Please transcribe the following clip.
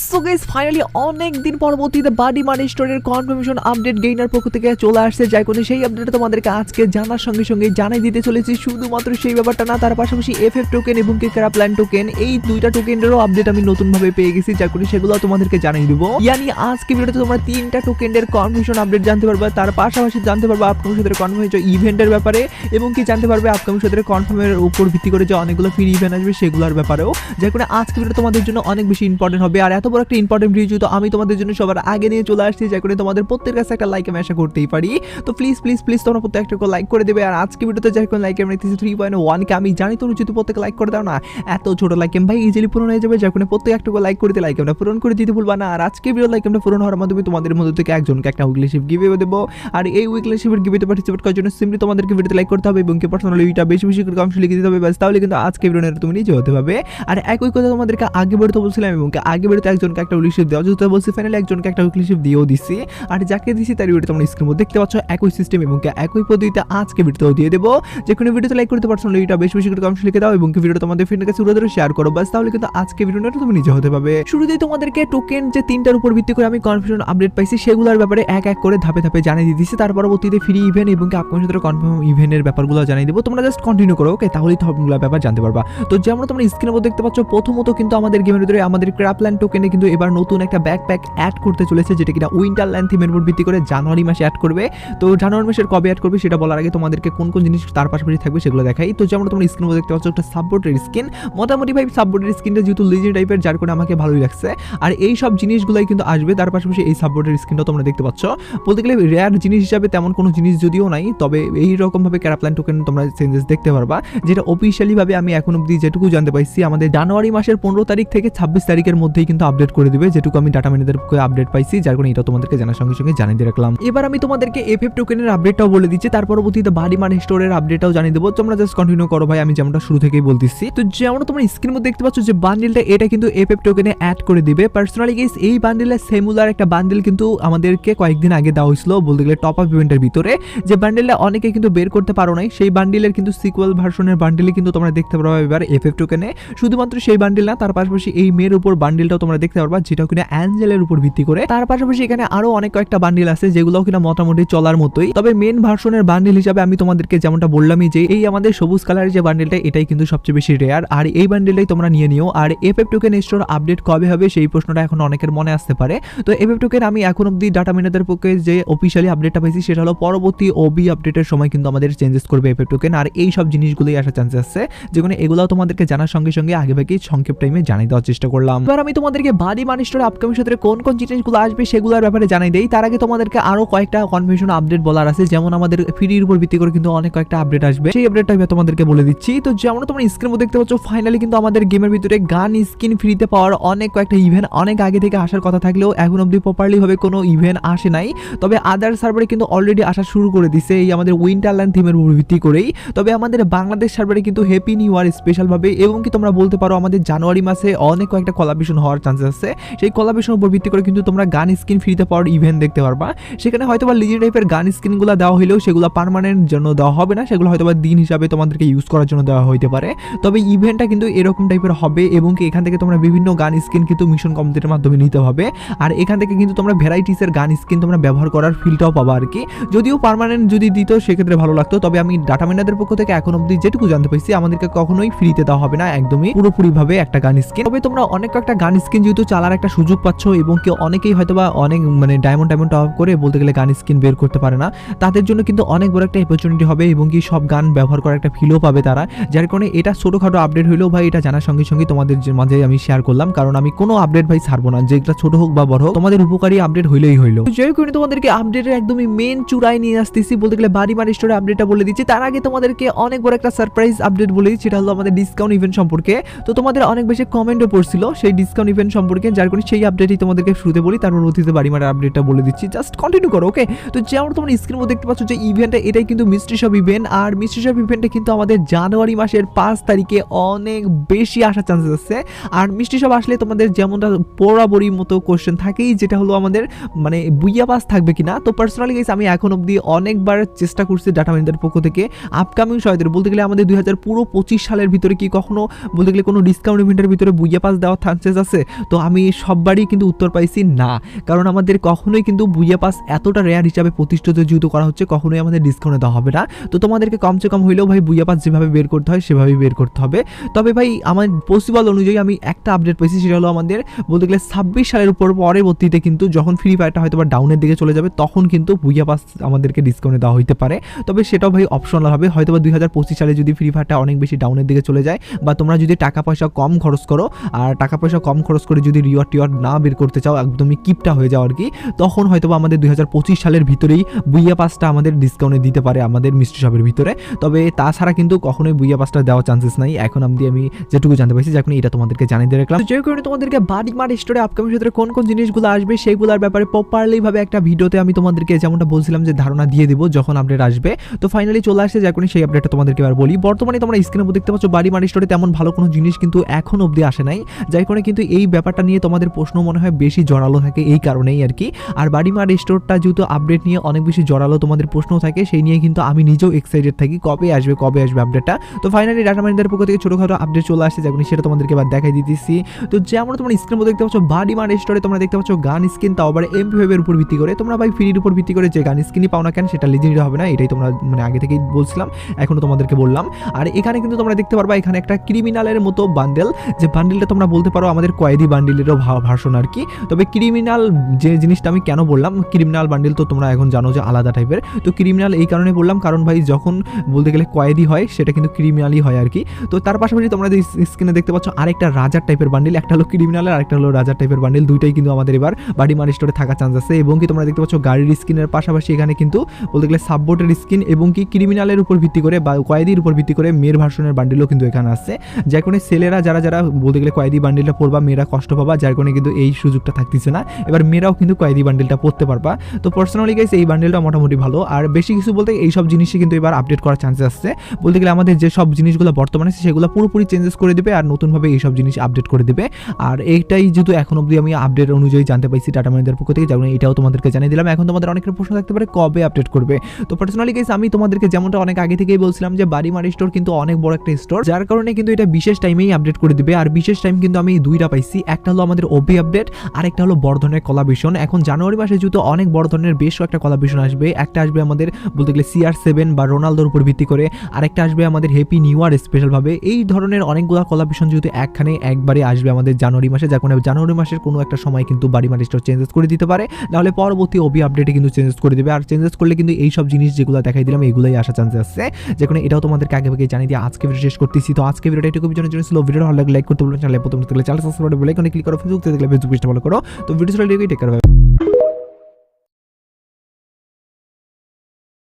So guys finally অনেক দিন পরবর্তীতে বাডি মানি স্টোরের কনফার্মেশন আপডেট গেইনার পক্ষ থেকে চলে আসছে, যাই কোনো সেই আপডেটটা তোমাদেরকে আজকে জানার সঙ্গে সঙ্গে জানাই দিতে চলেছি। শুধুমাত্র সেই ব্যাপারটা না, তার পাশাপাশি এফএফ টোকেন এবং ক্র্যাপল্যান্ড টোকেন, এই দুইটা টোকেনেরও আপডেট আমি নতুন ভাবে পেয়ে গেছি, যা করে সেগুলো তোমাদেরকে জানিয়ে দিব। ইয়ানি আজকে ভিডিওতে তোমরা তিনটা টোকেনের কনফার্মেশন আপডেট জানতে পারবে, তার পাশাপাশি জানতে পারবে আপকামিং সতের কনফার্মেশন ইভেন্টের ব্যাপারে, এবং কি জানতে পারবে আপকামিং সতের কনফার্মের উপর ভিত্তি করে যে অনেকগুলো ফ্রি ইভেন্ট আসবে সেগুলোর ব্যাপারেও, যা করে আজকে ভিডিও তোমাদের জন্য অনেক বেশি ইম্পর্টেন্ট হবে। আর এত বড় একটা ইম্পর্টেন্ট ভিডিও তো আমি তোমাদের জন্য সবার আগে নিয়ে চলে আসছি, যা করে তোমাদের প্রত্যেকের কাছে একটা লাইক আমি আশা করতেই পারি। তো প্লিজ প্লিজ প্লিজ তোমরা প্রত্যেকটা লাইক করে দেবে। আর আজকে ভিডিওতে যাই কোন লাইক আমি নিতেছি 3.1 কে, আমি জানি তোমরা যদি প্রত্যেকে লাইক করে দাও না, এত ছোট লাইক ভাই ইজিলি পূরণ হয়ে যাবে, যা করে প্রত্যেকটা লাইক করে দিতে লাইক আমরা পূরণ করে দিতে ভুলবা না। আর আজকে ভিডিও লাইক আমরা পূরণ হওয়ার মাধ্যমে তোমাদের মধ্যে থেকে একজনকে একটা উইকলি শিপ গিভঅ্যাওয়ে দেব। আর এই উইকলি শিপের গিভঅ্যাওয়েতে পার্টিসিপেট করার জন্য সিম্পলি তোমাদেরকে ভিডিওতে লাইক করতে হবে এবং কি পার্সোনালি এটা বেশি বেশি করে কমেন্টে লিখে দিতে হবে, বাস তাহলে কিন্তু আজকে ভিডিওতে তুমি নিজে হতে পারবে। আর একই কথা তোমাদেরকে আগে ভিডিওতে বলছিলাম, এবং কি আগে ভিডিওতে একজনকে একটা উইকলি শিপ দেওয়া যেহেতু বলছি, ফাইনালি একজনকে একটা উইকলি শিপ দিয়েও দিছি। আর যাকে দিছি তার ভিডিও তোমরা স্ক্রিনে দেখতে পাচ্ছ, একই সিস্টেম এবং কি একই পদ্ধতিতে আজকে ভিডিওতেও দিয়ে দেবো। যে কোনো ভিডিওতে লাইক করতে পার্সোনালি এটা বেশি বেশি করে কমেন্টে লিখে দাও এবং কি ভিডিও তোমাদের ফ্রেন্ডের কাছে উড়ে শেয়ার করো, বাস তাহলে কিন্তু আজকে ভিডিওটা তুমি নিজে হতে পারবে। শুরুতেই তোমাদেরকে টোকেন যে তিনটার উপর ভিত্তি করে আমি কনফার্মেশন আপডেট পাইছি সেগুলোর ব্যাপারে এক এক করে ধাপে ধাপে জানিয়ে দিয়েছি। তার পরবর্তীতে ফ্রি ইভেন্ট এবং আপকামিং সতের কনফার্ম ইভেন্টের ব্যাপারগুলো জানিয়ে দেবো, তোমরা জাস্ট কন্টিনিউ করো, ওকে? তাহলেই সবগুলো ব্যাপার জানতে পারবা। তো যেমন তোমরা স্ক্রিনের মধ্যে দেখতে পাচ্ছ, প্রথমত কিন্তু আমাদের গেমের ভিতরে আমাদের ক্র্যাপল্যান্ড টোকেনে কিন্তু এবার নতুন একটা ব্যাকপ্যাক অ্যাড করতে চলেছে, যেটা কিনা উইন্টারল্যান্ড থিমের উপর ভিত্তি করে জানুয়ারি মাসে অ্যাড করবে। তো জানুয়ারি মাসের কবে অ্যাড করবে সেটা বলার আগে তোমাদেরকে কোন কোন জিনিস তার পাশাপাশি থাকবে সেগুলো দেখাই। তো যেমন তোমরা স্ক্রিনের মধ্যে দেখতে পাচ্ছ একটা সাববোর্ডের স্কিন, মোটামুটি ভাই সাববোর্ডের স্কিনটা যেহেতু লিজেন্ড টাইপের, যার কারণে আমাকে ভালোই লাগছে। আর এই সব জিনিসগুলাই কিন্তু আসবে, তার পাশাপাশি এই সাববোর্ডের স্কিনটা তোমরা দেখতে পাচ্ছ। বলতে গেলে রেয়ার জিনিস হিসাবে তেমন কোনো জিনিস যদিও নাই, তবে এই রকম ভাবে ক্র্যাপল্যান্ড টোকেন তোমরা চেঞ্জেস দেখতে পারবা, যেটা অফিশিয়ালি ভাবে আমি এখন অব্দি যেটুকু জানতে পাইছি আমাদের জানুয়ারি মাসের 15 তারিখ থেকে 26 তারিখের মধ্যেই কিন্তু আপডেট করে দিবে, যেটুকু আমি ডাটা ম্যানেজার আপডেট পাইছি, যার কারণে এটা তোমাদেরকে জানার সঙ্গে সঙ্গে জানিয়ে দিয়ে রাখলাম। এবার আমি তোমাদেরকে এফএফ টোকেনের আপডেটটাও বলে দিচ্ছি, তার পরবর্তীতে বাডি মানি স্টোরের আপডেটটাও জানিয়ে দেবো। তোমরা জাস্ট কন্টিনিউ করো ভাই, আমি যেমনটা শুরু থেকেই বলতেছি। তো যেমন তোমরা স্ক্রিনের মধ্যে দেখতে পাচ্ছ যে বান্ডেলটা, এটা কিন্তু এফএফ টোকেনে অ্যাড করে দিবে। পার্সোনালি গাইস এই বান্ডেলের সিমিলার একটা বান্ডেল কিন্তু আমাদেরকে কয়েকদিন আগে দেওয়া হয়েছিল, বলতে গেলে টপ আপ ইভেন্টের ভিতরে, যে বান্ডেলটা অনেকে কিন্তু বের করতে পারো নাই, সেই বান্ডেলের কিন্তু সিকুয়াল ভার্সনের বান্ডেলই কিন্তু তোমরা দেখতে পারবে এবার এফএফ টোকেনে। শুধুমাত্র সেই বান্ডেল না, তার পাশাপাশি এই মেয়ের উপর বান্ডেলটাও তোমরা দেখতে পারবা, যেটা কিনা অ্যাঞ্জেলের উপর ভিত্তি করে। তার পাশাপাশি এখানে আরো অনেক কয়েকটা বান্ডেল আছে যেগুলো কিনা মোটামুটি চলার মতোই, তবে মেন ভার্সনের বান্ডেল হিসাবে আমি তোমাদেরকে যেমনটা বললামই যে এই আমাদের সবুজ কালারের যে বান্ডেলটা, এটাই কিন্তু সবচেয়ে বেশি রেয়ার, আর এই বান্ডেলটাই তোমরা নিয়ে নিও। আর এফএফ টোকেন স্টোর আপডেট কবে হবে সেই প্রশ্নটা এখন অনেকের মনে আসতে পারে। তো এফএফ টোকেন আমি এখন অব্দি ডাটা ম্যানেজারের পক্ষে যে অফিশিয়ালি আপডেটটা পাইছি সেটা হলো পরবর্তী ওবি আপডেটের সময় কিন্তু আমাদের চেঞ্জেস করবে এফএফ টোকেন, আর এই সব জিনিসগুলোই আসার চান্সেস আছে, যেগুলো এগুলাও তোমাদেরকে জানার সঙ্গে সঙ্গে আগে ভাগেই সংক্ষেপ টাইমে জানিয়ে দেওয়ার চেষ্টা করলাম। এবার আমি তোমাদেরকে বাডি মানি স্টোরে আপকামিং সতের কোন কোন জিনিসগুলো আসবে সেগুলোর ব্যাপারে জানাই দেই। তার আগে তোমাদেরকে আরো কয়েকটা কনফার্মেশন আপডেট বলার আছে, যেমন আমাদের ফ্রির উপর ভিত্তি করে কিন্তু অনেক কয়েকটা আপডেট আসবে, সেই আপডেটটা আমি তোমাদেরকে বলে দিচ্ছি। তো যেমন তোমরা স্ক্রিনের মধ্যে দেখতে পাচ্ছ, ফাইনালি কিন্তু আমাদের গেমের ভিতরে গান স্কিন ফ্রিতে পাওয়ার অনেক কয়েকটা ইভেন্ট অনেক আগে থেকে আসার কথা থাকলেও এখন অব্দি প্রপারলি ভাবে কোনো ইভেন্ট আসে নাই, তবে আদার সার্ভারে কিন্তু অলরেডি আসা শুরু করে দিছে এই আমাদের উইন্টারল্যান্ড থিমের উপর ভিত্তি করেই। তবে আমাদের বাংলাদেশ সার্ভারে কিন্তু হ্যাপি নিউ ইয়ার স্পেশাল ভাবে, এবং কি তোমরা বলতে পারো আমাদের জানুয়ারি মাসে অনেক কয়েকটা কোলাবরেশন হওয়ার চান্সেস আছে, সেই কোলাবরেশনের উপর ভিত্তি করে কিন্তু তোমরা গান স্কিন ফ্রিতে পাওয়ার ইভেন্ট দেখতে পারবা। সেখানে হয়তোবা লিজেন্ড টাইপের গান স্কিনগুলো দেওয়া হলেও সেগুলো পার্মানেন্ট জন্য দেওয়া হবে না, সেগুলো হয়তোবা দিন হিসাবে তোমাদেরকে ইউজ করার জন্য দেওয়া হইতে পারে। তবে ইভেন্টটা কিন্তু এরকম টাইপের হবে, এবং কি এখান থেকে তোমরা বিভিন্ন গান স্কিন কিন্তু মিশন কমপ্লিটের মাধ্যমে নিতে হবে, আর এখান থেকে কিন্তু তোমরা ভ্যারাইটিসের গান স্কিন তোমরা ব্যবহার করার ফিলটাও পাবা আর কি। যদিও পার্মানেন্ট যদি দিত সেক্ষেত্রে ভালো লাগতো, তবে আমি ডাটা ম্যানেজারের পক্ষ থেকে এখন অব্দি যেটুকু জানতে পাইছি আমাদেরকে কখনোই ফ্রিতে দেওয়া হবে না একদমই পুরোপুরি ভাবে একটা গান স্কিন। তবে তোমরা অনেক একটা গান স্কিন যেহেতু চালার একটা সুযোগ পাচ্ছ, এবং কি অনেকেই হয়তোবা অনেক মানে ডায়মন্ড টপ করে বলতে গেলে গান স্কিন বের করতে পারে না, তাদের জন্য কিন্তু অনেক বড় একটা অপরচুনিটি হবে, এবং কি সব গান ব্যবহার করার একটা ফিলও পাবে তারা, যার কারণে এটা ছোটখাটো আপডেট হইলেও ভাই এটা জানার সঙ্গে সঙ্গে তোমাদের মাঝে আমি শেয়ার করলাম, কারণ আমি কোনো আপডেট ভাই ছাড়বো না, যেটা ছোট হোক বা বড় হোক তোমাদের উপকারী আপডেট হইলেই হইলো। যাই হোক তোমাদেরকে আপডেটের একদমই মেন চূড়ায় নিয়ে আসতেছি, বলতে গেলে বাডি মানি স্টোরে আপডেটটা বলে দিচ্ছি। তার আগে তোমাদেরকে অনেক বড় একটা সারপ্রাইজ আপডেট বলে দিচ্ছি, সেটা হলো আমাদের ডিসকাউন্ট ইভেন্ট সম্পর্কে। তো তোমাদের অনেক বেশি কমেন্টও পড়ছিল সেই ডিসকাউন্ট ইভেন্ট সম্পর্কে, যার কারণে সেই আপডেটই তোমাদেরকে শুরুতে বলি, তারপর অতীতে বাড়ি মারার আপডেটটা বলে দিচ্ছি, জাস্ট কন্টিনিউ করো, ওকে? তো যেমন তোমরা স্ক্রিনের মধ্যে দেখতে পাচ্ছ যে ইভেন্টটা, এটাই কিন্তু মিস্ট্রি শপ ইভেন্ট, আর মিস্ট্রি শপ ইভেন্টে কিন্তু আমাদের জানুয়ারি মাসের 5 তারিখে অনেক বেশি আসার চান্সেস আছে। আর মিস্ট্রি শপ আসলে তোমাদের যেমনটা বরাবরই মতো কোশ্চেন থাকেই, যেটা হলো আমাদের মানে বুইয়া পাস থাকবে কিনা। তো পার্সোনালি গাইস আমি এখন অব্দি অনেকবার চেষ্টা করছি ডাটা ম্যানেজারের পক্ষ থেকে আপকামিং সময়দের, বলতে গেলে আমাদের 2025 সালের ভিতরে কি কখনো বলতে গেলে কোনো ডিসকাউন্ট ইভেন্টের ভিতরে বুইয়া পাস দেওয়ার চান্সেস আছে? তো আমি সববারই কিন্তু উত্তর পাইছি না, কারণ আমাদের কখনোই কিন্তু বুইয়া পাস এতটা রেয়ার হিসাবে প্রতিষ্ঠিত যেহেতু করা হচ্ছে, কখনোই আমাদের ডিসকাউন্টে দেওয়া হবে না। তো তোমাদেরকে কমসে কম হইলেও ভাই বুইয়া পাস যেভাবে বের করতে হয় সেভাবেই বের করতে হবে। তবে ভাই আমার পসিবল অনুযায়ী আমি একটা আপডেট পাইছি, সেটা হলো আমাদের বলতে গেলে 26 সালের উপর পরবর্তীতে কিন্তু যখন ফ্রি ফায়ারটা হয়তো বা ডাউনের দিকে চলে যাবে তখন কিন্তু বুইয়া পাস আমাদেরকে ডিসকাউন্টে দেওয়া হইতে পারে। তবে সেটাও ভাই অপশনাল হবে, হয়তো বা 2025 সালে যদি ফ্রি ফায়ারটা অনেক বেশি ডাউনের দিকে চলে যায় বা তোমরা যদি টাকা পয়সা কম খরচ করো, আর টাকা পয়সা কম খরচ করে যদি রিওয়ার্ড টিওয়ার্ড না বের করতে চাও, একদমই কিপটা হয়ে যাও আর কি, তখন হয়তো বা আমাদের 2025 সালের ভিতরেই বুইয়া পাসটা আমাদের ডিসকাউন্টে দিতে পারে আমাদের মিস্ট্রি শপের ভিতরে। তবে তাছাড়া কিন্তু কখনোই বুইয়া পাসটা দেওয়ার চান্সেস নাই এখন অবধি আমি যেটুকু জানতে পারছি, যখন এটা তোমাদেরকে জানিয়ে দিয়ে রাখলাম। যে কারণে তোমাদেরকে বাড়ি মার স্টোরে আপকামিং ভিতরে কোন কোন জিনিসগুলো আসবে সেগুলোর ব্যাপারে প্রপারলি ভাবে একটা ভিডিওতে আমি তোমাদেরকে যেমনটা বলছিলাম যে ধারণা দিয়ে দিব যখন আপডেট আসবে। তো ফাইনালি চলে আসছে, যে কোনো সেই আপডেটটা তোমাদেরকে এবার বলি। বর্তমানে তোমরা স্ক্রিনে দেখতে পাচ্ছ বাড়ি মার স্টোরে তেমন ভালো কোনো জিনিস কিন্তু এখন অবধি আসে নাই, যার কারণে কিন্তু এই ব্যাপারটা নিয়ে তোমাদের প্রশ্ন মনে হয় বেশি জড়ালো থাকে এই কারণেই আর কি। আর বাড়ি মার স্টোরটা যেহেতু আপডেট নিয়ে অনেক বেশি জড়ালো তোমাদের প্রশ্ন থাকে, সেই নিয়ে কিন্তু আমি নিজেও এক্সাইটেড থাকি কবে আসবে আপডেটটা। তো ফাইনালি ডাটা মাইন্ডারের পক্ষ থেকে ছোটখাটো আপডেট চলে আসছে, যখন সেটা তোমাদেরকে এবার দেখাই দিতেছি। তো যেমন তোমরা স্ক্রিনে দেখতে পাচ্ছ বাড়ি মার স্টোরে তোমরা দেখতে পাচ্ছ গান স্কিন, তাও আবার MP5 এর উপর ভিত্তি করে। তোমরা ভাই ফ্রির উপর ভিত্তি করে যে গান স্কিনই পাও না কেন সেটা লিজেন্ডারি হবে না, এটাই তোমরা মানে আগে থেকেই বলছিলাম, এখনো তোমাদেরকে বললাম। আর এখানে কিন্তু তোমরা দেখতে পারবা এখানে একটা ক্রিমিনালের মতো বান্ডেল, যে বান্ডেলটা তোমরা বলতে পারো আমাদের কয়েদি বান্ডেলেরও ভার্সন আর কি। তবে ক্রিমিনাল যে জিনিসটা আমি কেন বললাম, ক্রিমিনাল বান্ডেল তো তোমরা এখন জানো যে আলাদা টাইপের, তো ক্রিমিনাল এই কারণে বললাম কারণ ভাই যখন বলতে গেলে কয়েদি হয় সেটা কিন্তু ক্রিমিনালই হয় আর কি। তো তার পাশাপাশি তোমরা যে স্ক্রিনে দেখতে পাচ্ছ আরেকটা রাজার টাইপের বান্ডেল, একটা হলো ক্রিমিনালের আরেকটা হলো রাজার টাইপের বান্ডেল, দুইটাই কিন্তু আমাদের এবার বাড়ি মার স্টোরে থাকার চান্স আছে। এবং কি তোমরা দেখতে পাচ্ছ গাড়ির স্কিনের পাশাপাশি এখানে কিন্তু বলতে গেলে সাববোটের স্কিন এবং কি ক্রিমিনালের উপর ভিত্তি করে বা কয়েদির উপর ভিত্তি করে মেয়ের ভার্সনের বান্ডেলও কিন্তু এখানে আছে, যার কারণে ছেলেরা যারা যারা বলতে গেলে কয়েদি বান্ডেলটা পড়বা মেয়েরা কষ্ট পাবা, যার কারণে কিন্তু এই সুযোগটা থাকতেছে না, এবার মেয়েরাও কিন্তু কয়েদি বান্ডেলটা পড়তে পারবা। তো পার্সোনালি গাইস এই বান্ডেলটা মোটামুটি ভালো, আর বেশি কিছু বলতে এই সব জিনিসই কিন্তু এবার আপডেট করার চান্সেস আছে। বলতে গেলে আমাদের যে সব জিনিসগুলো বর্তমানে আছে সেগুলো পুরোপুরি চেঞ্জেস করে দেবে আর নতুনভাবে এই সব জিনিস আপডেট করে দেবে। আর এইটাই যেহেতু এখন অবধি আমি আপডেট অনুযায়ী জানতে পাইছি ডাটা মাইন্ডারের পক্ষ থেকে, যেমন এটাও তোমাদেরকে জানিয়ে দিলাম। এখন তোমাদের অনেকের প্রশ্ন থাকতে পারে কবে আপডেট করবে। তো পার্সোনালি গাইস আমি তোমাদেরকে যেমনটা অনেক আগে থেকেই বলছিলাম যে বাড়ি মার স্টোর কিন্তু অনেক বড় একটা স্টোর, যার কারণে কিন্তু এটা বিশেষ টাইমেই আপডেট করে দিবে। আর বিশেষ টাইম কিন্তু আমি দুইটা পাইছি, একটা হলো আমাদের ওবি আপডেট আর একটা হলো বড় ধরনের কোলাবরেশন। এখন জানুয়ারি মাসে যেহেতু অনেক বড় ধরনের বেশ একটা কোলাবরেশন আসবে, একটা আসবে আমাদের বলতে গেলে CR7 বা রোনালদোর উপর ভিত্তি করে, আরেকটা আসবে আমাদের হ্যাপি নিউ ইয়ার স্পেশাল ভাবে। এই ধরনের অনেকগুলো কোলাবরেশন যেহেতু একবারে আসবে আমাদের জানুয়ারি মাসে, যার কারণে জানুয়ারি মাসের কোনো একটা সময় কিন্তু বাড়ি মার স্টোর চেঞ্জেস করে দিতে পারে, নাহলে পরবর্তী ওবি আপডেটে কিন্তু চেঞ্জেস করে দেবে। আর চেঞ্জেস করলে কিন্তু এই সব জিনিস যেগুলো দেখাই দিলাম এগুলোই আসার চান্স আছে, যেখানে এটাও তোমাদেরকে আগে ভাগে জানিয়ে দিয়ে আজকে ভিডিও শেষ করতেছি। তো আজকে ভিডিওটা এটুকু জন্য ছিল, ভিডিও ভালো লাগলে লাইক করতে বলবেন, চ্যানেলে প্রথম চ্যানেল সাবস্ক্রাইব করে বেল আইকনে ক্লিক করো, ফেসবুক থেকে দেখলে ফেসবুক পেজটা ফলো করো। তো ভিডিও টেক কেয়ার।